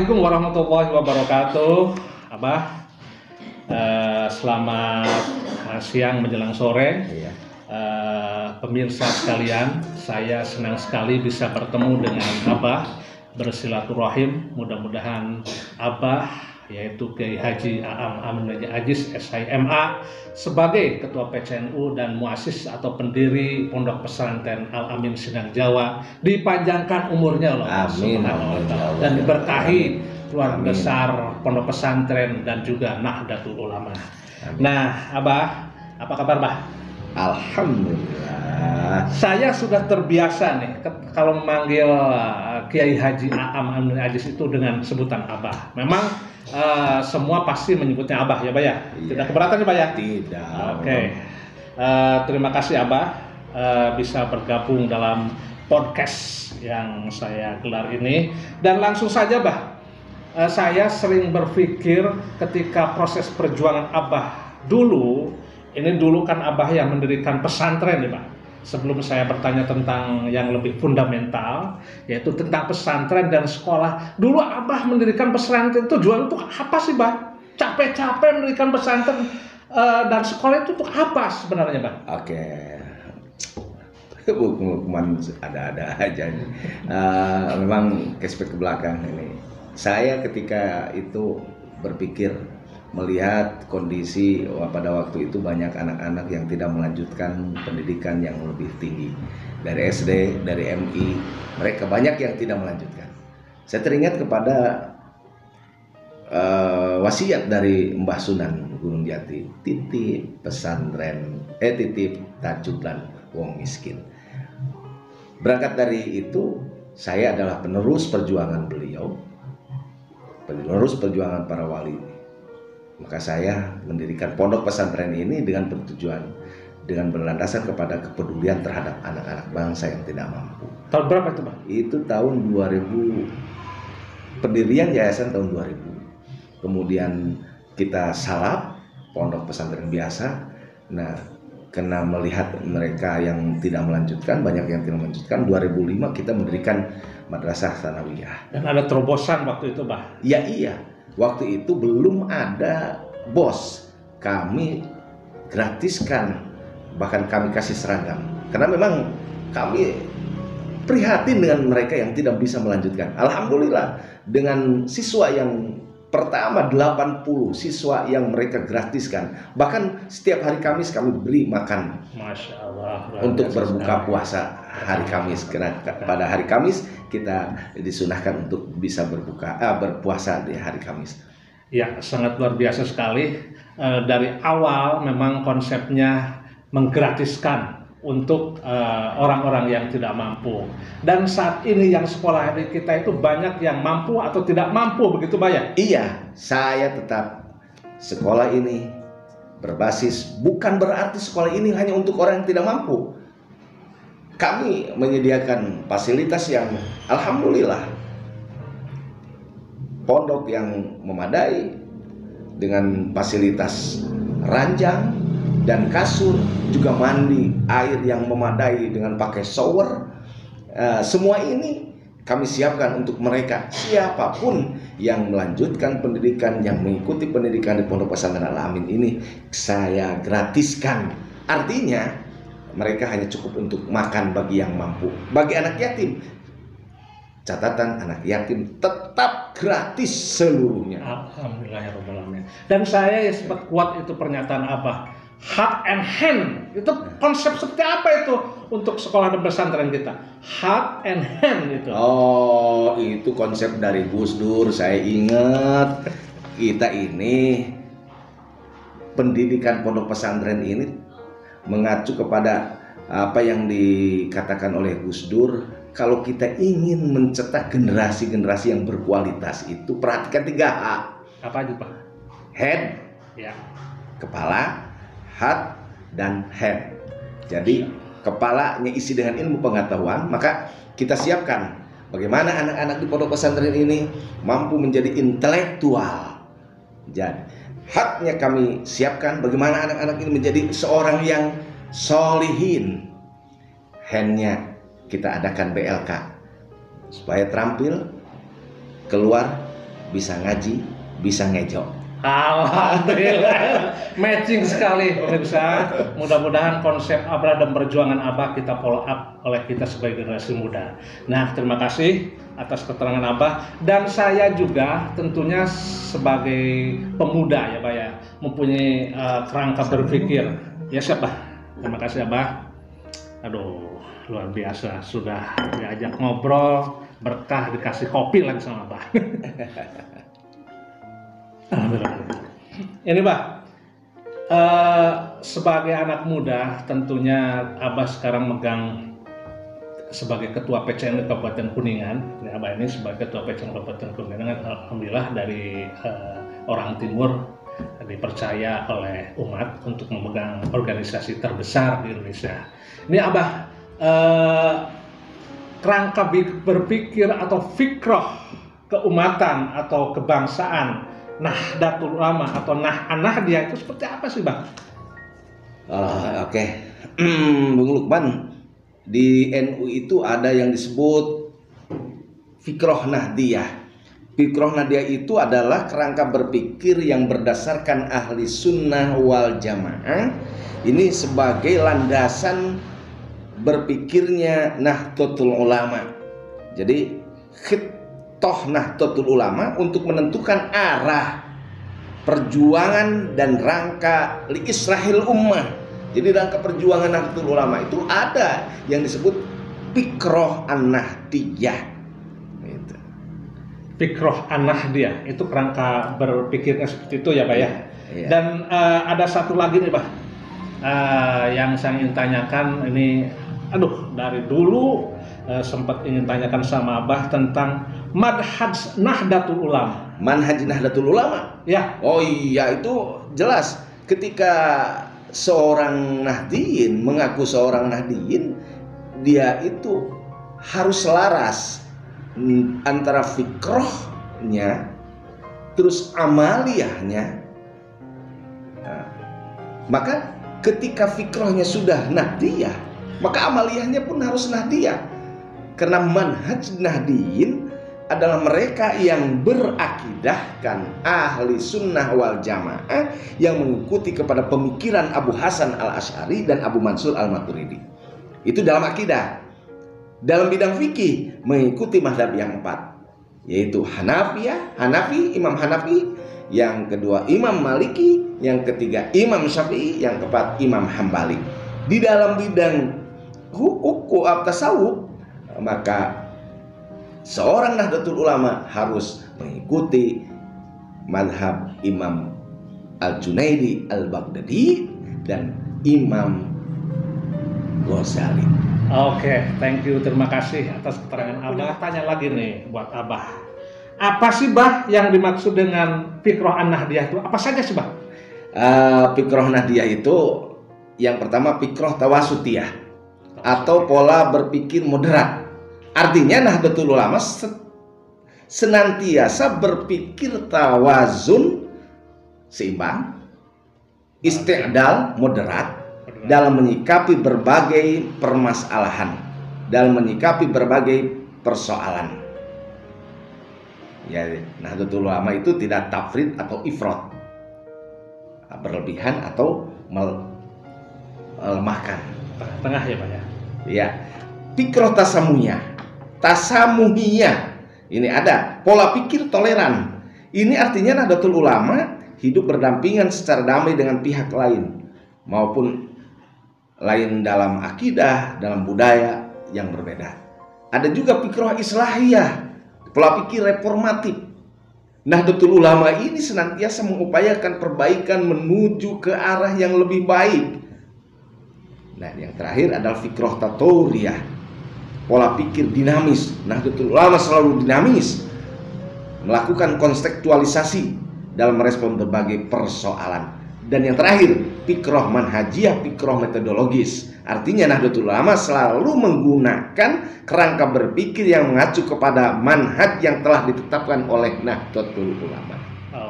Assalamualaikum warahmatullahi wabarakatuh. Abah, selamat siang menjelang sore. Iya. Pemirsa sekalian, saya senang sekali bisa bertemu dengan Abah, bersilaturahim. Mudah-mudahan Abah, yaitu Kiai Haji A'am Amin Aziz SIMA, sebagai Ketua PCNU dan muasis atau pendiri Pondok Pesantren Al Amin Sindang Jawa, dipanjangkan umurnya Allah Subhanahu wa Ta'ala, dan diberkahi keluarga besar Pondok Pesantren dan juga Nahdlatul Ulama. Amin. Nah, Abah, apa kabar, Bah? Alhamdulillah. Saya sudah terbiasa nih kalau memanggil Kiai Haji A'am Amin Aziz itu dengan sebutan Abah. Memang semua pasti menyebutnya Abah ya, Bah ya? Iya. Tidak keberatan ya, Bah ya? Tidak. Oke. Terima kasih Abah bisa bergabung dalam podcast yang saya gelar ini. Dan langsung saja, Bah, saya sering berpikir ketika proses perjuangan Abah dulu kan Abah yang mendirikan pesantren nih, Pak. Sebelum saya bertanya tentang yang lebih fundamental, yaitu tentang pesantren dan sekolah. Dulu Abah mendirikan pesantren, tujuan untuk apa sih, Bah? Capek-capek mendirikan pesantren dan sekolah itu untuk apa sebenarnya, Bah? Oke. Hukuman ada-ada aja ini. Memang flashback ke belakang ini. Saya ketika itu berpikir melihat kondisi pada waktu itu banyak anak-anak yang tidak melanjutkan pendidikan yang lebih tinggi dari SD, dari MI, mereka banyak yang tidak melanjutkan. Saya teringat kepada wasiat dari Mbah Sunan Gunung Jati, titip pesantren, titip tajudlan wong miskin. Berangkat dari itu, saya adalah penerus perjuangan beliau, penerus perjuangan para wali. Maka saya mendirikan pondok pesantren ini dengan bertujuan, dengan berlandasan kepada kepedulian terhadap anak-anak bangsa yang tidak mampu. Tahun berapa itu, Bang? Itu tahun 2000, pendirian yayasan tahun 2000. Kemudian kita salap pondok pesantren biasa. Nah, karena melihat mereka yang tidak melanjutkan, banyak yang tidak melanjutkan, 2005 kita mendirikan madrasah tsanawiyah. Dan ada terobosan waktu itu, Bah? Ya iya. Waktu itu belum ada bos, kami gratiskan, bahkan kami kasih seragam. Karena memang kami prihatin dengan mereka yang tidak bisa melanjutkan. Alhamdulillah, dengan siswa yang pertama 80 siswa yang mereka gratiskan. Bahkan setiap hari Kamis kami beri makan. Masya Allah. Untuk berbuka puasa hari Kamis. Karena pada hari Kamis kita disunahkan untuk bisa berpuasa di hari Kamis. Ya, sangat luar biasa sekali. Dari awal memang konsepnya menggratiskan untuk orang-orang yang tidak mampu. Dan saat ini yang sekolah di kita itu banyak yang mampu atau tidak mampu, begitu, Pak ya? Iya, saya tetap sekolah ini berbasis, bukan berarti sekolah ini hanya untuk orang yang tidak mampu. Kami menyediakan fasilitas yang alhamdulillah, pondok yang memadai dengan fasilitas ranjang dan kasur, juga mandi air yang memadai dengan pakai shower. Semua ini kami siapkan untuk mereka, siapapun yang melanjutkan pendidikan, yang mengikuti pendidikan di Pondok Pesantren Al Amin ini, saya gratiskan. Artinya mereka hanya cukup untuk makan bagi yang mampu. Bagi anak yatim, catatan anak yatim tetap gratis seluruhnya. Alhamdulillahirobbilalamin. Dan saya ya sempat kuat itu pernyataan Abah, heart and hand. Itu konsep seperti apa itu untuk sekolah dan pesantren kita? Heart and hand itu. Oh, itu konsep dari Gus Dur. Saya ingat, kita ini pendidikan pondok pesantren ini mengacu kepada apa yang dikatakan oleh Gus Dur. Kalau kita ingin mencetak generasi-generasi yang berkualitas, itu perhatikan 3H. Apa aja, Pak? Head, Ya. kepala, heart, dan hand. Jadi kepalanya isi dengan ilmu pengetahuan, maka kita siapkan bagaimana anak-anak di pondok pesantren ini mampu menjadi intelektual. Jadi heartnya kami siapkan bagaimana anak-anak ini menjadi seorang yang solihin. Handnya kita adakan BLK supaya terampil keluar bisa ngaji, bisa ngejo. Alhamdulillah, matching sekali pemirsa. Mudah-mudahan konsep Abah dan perjuangan Abah kita follow up oleh kita sebagai generasi muda. Nah, terima kasih atas keterangan Abah, dan saya juga tentunya sebagai pemuda ya Pak ya, mempunyai kerangka berpikir. Ya siapa? Terima kasih Abah. Aduh, luar biasa, sudah diajak ngobrol, berkah dikasih kopi lagi sama Abah. Ini Pak, sebagai anak muda tentunya Abah sekarang megang sebagai ketua PCN Kabupaten Kuningan. Ya, Abah ini sebagai ketua PCN Kabupaten Kuningan, alhamdulillah dari orang timur dipercaya oleh umat untuk memegang organisasi terbesar di Indonesia. Ini Abah, kerangka berpikir atau fikroh keumatan atau kebangsaan Nahdlatul Ulama atau Nahdlatul itu seperti apa sih Bang? Oke. Bung Lukman, di NU itu ada yang disebut Fikroh Nahdiyah. Fikroh Nahdiyah itu adalah kerangka berpikir yang berdasarkan ahli sunnah wal jamaah. Ini sebagai landasan berpikirnya Nahdlatul Ulama. Jadi Nahdlatul Ulama untuk menentukan arah perjuangan dan rangka li islahil ummah. Jadi rangka perjuangan Nahdlatul Ulama itu ada yang disebut Fikroh An-Nahdiyah. Gitu. Fikroh An-Nahdiyah itu kerangka berpikirnya seperti itu ya Pak ya. Iya. Dan ada satu lagi nih Pak, yang saya ingin tanyakan ini, dari dulu sempat ingin tanyakan sama Abah tentang Manhaj Nahdlatul Ulama. Manhaj Nahdlatul Ulama? Ya. Oh iya, itu jelas. Ketika seorang Nahdiyin mengaku seorang Nahdiyin, dia itu harus selaras antara fikrohnya terus amaliyahnya. Nah, maka ketika fikrohnya sudah Nahdiyah, maka amaliyahnya pun harus Nahdiyah. Karena manhaj Nahdiyin adalah mereka yang berakidahkan ahli sunnah wal jamaah, yang mengikuti kepada pemikiran Abu Hasan al-Asy'ari dan Abu Mansur al-Maturidi. Itu dalam akidah. Dalam bidang fikih mengikuti mazhab yang 4, yaitu Hanafi, Imam Hanafi, yang kedua Imam Maliki, yang ketiga Imam Syafi'i, yang keempat Imam Hambali. Di dalam bidang hukum tasawuf, maka seorang Nahdlatul Ulama harus mengikuti mazhab Imam Al-Junaidi Al-Baghdadi dan Imam Ghazali. Oke, thank you, terima kasih atas keterangan Abah. Tanya lagi nih buat Abah, apa sih Bah yang dimaksud dengan Fikroh An-Nahdiyah itu? Apa saja sih Bah? Fikroh Nahdiyah itu yang pertama Fikroh Tawasutiyah atau pola berpikir moderat. Artinya Nahdlatul Ulama senantiasa berpikir tawazun, seimbang, isti'dal, moderat dalam menyikapi berbagai permasalahan, dalam menyikapi berbagai persoalan. Ya, Nahdlatul Ulama itu tidak tafrid atau ifrat, berlebihan atau melemahkan. Tengah ya Pak ya? Ya, Fikroh Tasamuhiyah. Ini ada pola pikir toleran. Ini artinya Nahdlatul Ulama hidup berdampingan secara damai dengan pihak lain, maupun lain dalam akidah, dalam budaya yang berbeda. Ada juga Fikroh Islahiyah, pola pikir reformatif. Nahdlatul Ulama ini senantiasa mengupayakan perbaikan menuju ke arah yang lebih baik. Nah, yang terakhir adalah Fikroh Tatoriyah, pola pikir dinamis. Nahdlatul Ulama selalu dinamis, melakukan kontekstualisasi dalam merespon berbagai persoalan. Dan yang terakhir, Fikroh Manhajiyah, Fikroh metodologis. Artinya Nahdlatul Ulama selalu menggunakan kerangka berpikir yang mengacu kepada manhaj yang telah ditetapkan oleh Nahdlatul Ulama.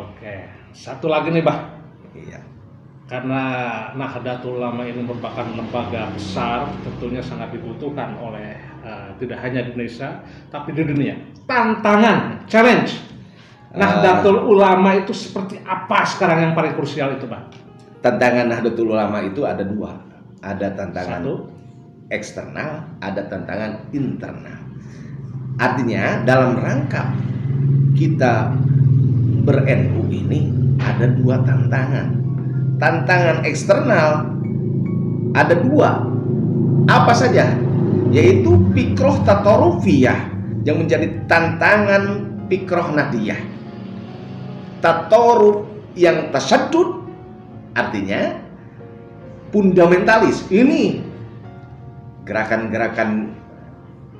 Oke, satu lagi nih Bah. Iya. Karena Nahdlatul Ulama ini merupakan lembaga besar, tentunya sangat dibutuhkan oleh tidak hanya di Indonesia, tapi di dunia. Tantangan, challenge Nahdlatul Ulama itu seperti apa sekarang yang paling krusial itu, Bang? Tantangan Nahdlatul Ulama itu ada dua. Ada tantangan Satu, eksternal, ada tantangan internal. Artinya dalam rangka kita ber-NU ini ada dua tantangan. Tantangan eksternal ada dua. Apa saja? Yaitu fikroh tatorufiyah yang menjadi tantangan fikroh Nahdiyah. Tatoruf yang tasyadud, artinya fundamentalis. Ini gerakan-gerakan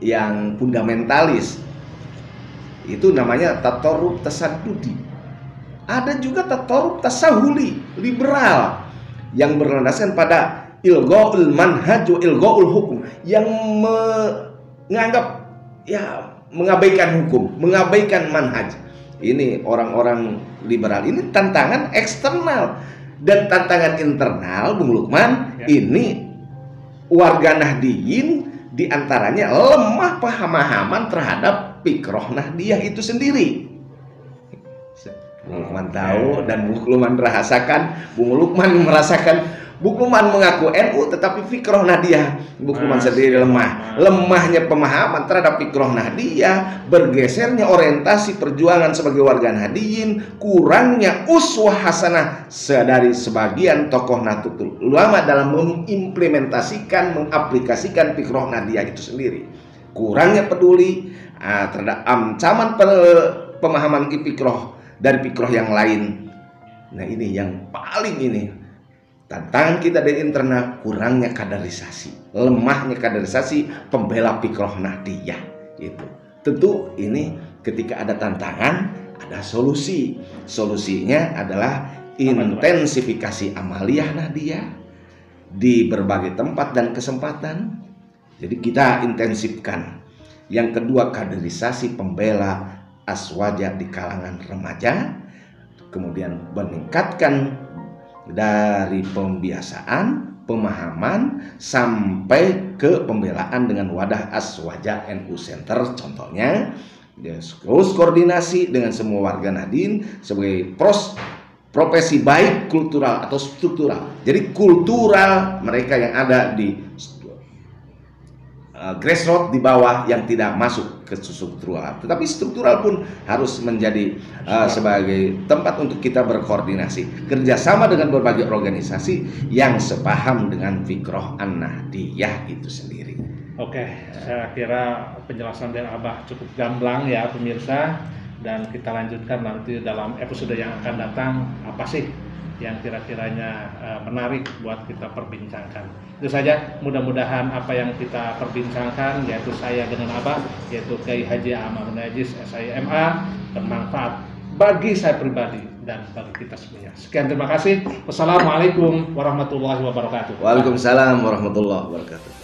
yang fundamentalis, itu namanya tatoruf tasadudi. Ada juga tatoruf tasahuli, liberal, yang berlandaskan pada ilghaul manhaj wa ilghaul hukum, yang menganggap mengabaikan hukum, mengabaikan manhaj. Ini orang-orang liberal. Ini tantangan eksternal. Dan tantangan internal, Bung Lukman, ini warga Nahdiyin diantaranya lemah pemahaman terhadap fikroh Nahdiyah itu sendiri. Bung Lukman tahu dan Bung Lukman merasakan. Bung Lukman merasakan. Bung Lukman mengaku NU, tetapi fikroh Nahdiyah Bung Lukman sendiri lemah. Lemahnya pemahaman terhadap fikroh Nahdiyah, bergesernya orientasi perjuangan sebagai warga Nahdiyin, kurangnya uswah hasanah dari sebagian tokoh Nahdlatul Ulama dalam mengimplementasikan, mengaplikasikan fikroh Nahdiyah itu sendiri. Kurangnya peduli terhadap ancaman pemahaman fikroh dari fikroh yang lain. Nah, ini yang paling ini tantangan kita dari internal, kurangnya kaderisasi, lemahnya kaderisasi pembela fikroh Nahdiyah itu. Tentu ini ketika ada tantangan, ada solusi. Solusinya adalah intensifikasi amaliyah Nahdiyah di berbagai tempat dan kesempatan. Jadi kita intensifkan. Yang kedua, kaderisasi pembela aswaja di kalangan remaja. Kemudian meningkatkan dari pembiasaan, pemahaman sampai ke pembelaan dengan wadah aswaja NU Center. Contohnya terus koordinasi dengan semua warga Nahdien sebagai profesi baik kultural atau struktural. Jadi kultural mereka yang ada di grassroots di bawah yang tidak masuk ke struktural, tetapi struktural pun harus menjadi sebagai tempat untuk kita berkoordinasi, kerjasama dengan berbagai organisasi yang sepaham dengan fikroh an-Nahdiyah itu sendiri. Oke, saya kira penjelasan dari Abah cukup gamblang ya pemirsa, dan kita lanjutkan nanti dalam episode yang akan datang, apa sih yang kira-kiranya menarik buat kita perbincangkan. Itu saja, mudah-mudahan apa yang kita perbincangkan, yaitu saya dengan Abah, yaitu Kiai Haji Ahmad Najis SIMA, bermanfaat bagi saya pribadi dan bagi kita semuanya. Sekian, terima kasih. Wassalamualaikum warahmatullahi wabarakatuh. Waalaikumsalam warahmatullahi wabarakatuh.